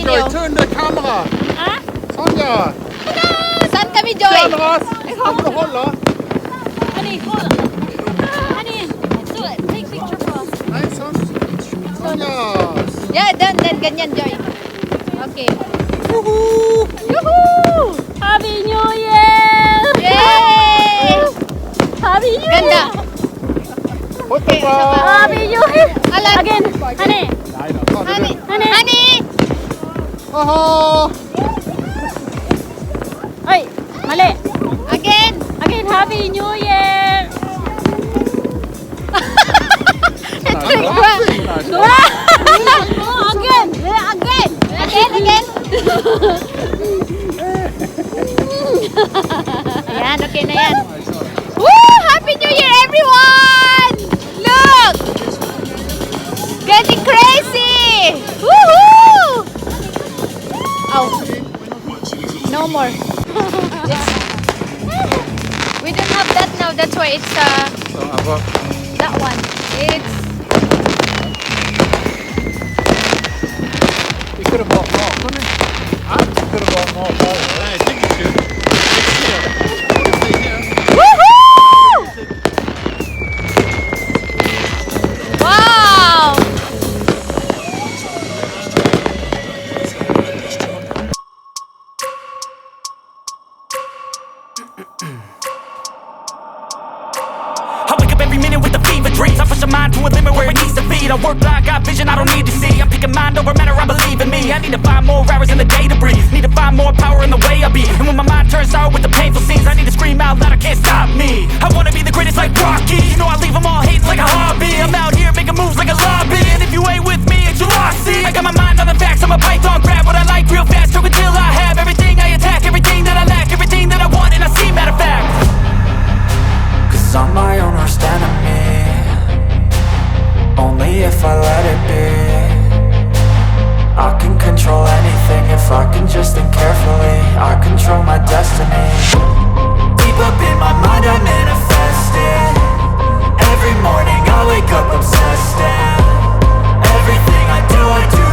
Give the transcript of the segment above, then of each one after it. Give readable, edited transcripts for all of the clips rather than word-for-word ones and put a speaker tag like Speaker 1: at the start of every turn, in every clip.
Speaker 1: Joy,
Speaker 2: inyo?
Speaker 1: turn the camera.
Speaker 3: Ha?
Speaker 1: Sonja.
Speaker 2: Saan kami, Joy?
Speaker 1: Fjern oss. Kan du holde?
Speaker 3: Honey, hold on. Honey, do it. Take picture for us.
Speaker 1: Nei, sånn. Sonja.
Speaker 2: Yeah, done. Ganyan, Joy. Okay.
Speaker 1: Woohoo!
Speaker 3: Happy New Year!
Speaker 2: Yay!
Speaker 3: Happy New
Speaker 2: Ganda.
Speaker 3: Year!
Speaker 1: Fotoball.
Speaker 3: Happy New Year!
Speaker 2: Alan.
Speaker 3: Again, honey,
Speaker 1: Nei da, ta det
Speaker 2: Honey.
Speaker 1: du.
Speaker 2: Honey.
Speaker 1: Haha.
Speaker 3: Oi, mali.
Speaker 2: Again.
Speaker 3: Again, Happy New Year! Dua. Oh, again.
Speaker 2: Again. Ayan, okay na yan. Woo! Happy New Year, everyone! Look! Getting crazy! Woohoo! Oh. No more. We don't have that now. That's why it's that one. It's
Speaker 1: Vi kunne bought more, couldn't we? We could have bought more bowls. I think we should.
Speaker 2: woohoo! Wow!
Speaker 4: I wake up every minute with the fever dreams. I push my mind to a limit where it needs to be. I work blind, got vision I don't need to see. I'm picking mind over matter, I believe in me. I need to find more hours in the day to breathe. Need to find more power in the way I be. And when my mind turns sour with the painful scenes, I need to scream out loud, I can't stop me. I wanna be the greatest like Rocky. You know I leave them all hating like a hobby. I'm out here making moves like a lobby. And if you ain't with me, it's your loss, see. I got my mind on the facts, I'm a python, grab what I like real fast. Stroke until I have everything I attack, everything that I lack, everything that I want, and I see, matter of fact.
Speaker 5: Cause I'm my own worst enemy. Only if I let it be. I can control anything if I can just think carefully. I control my destiny. Deep up in my mind I manifest it. Every morning I wake up obsessed, and everything I do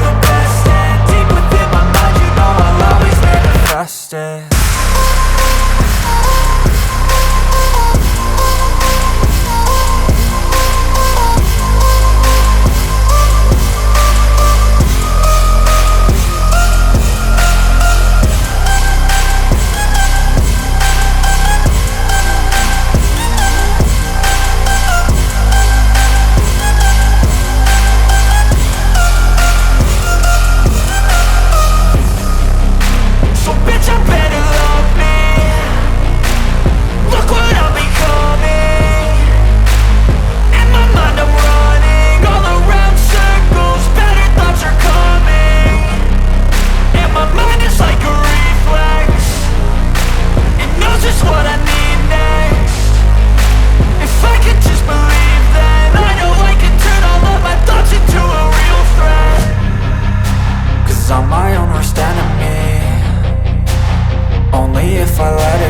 Speaker 5: the best. And deep within my mind you know I'll always manifest it.
Speaker 4: So bitch, I better love me. Look what I'm becoming. In my mind I'm running all around circles. Better thoughts are coming. And my mind is like a reflex. It knows just what I need next. If I could just believe, then I know I can turn all of my thoughts into a real threat.
Speaker 5: Cause I'm my own worst enemy. Only if I let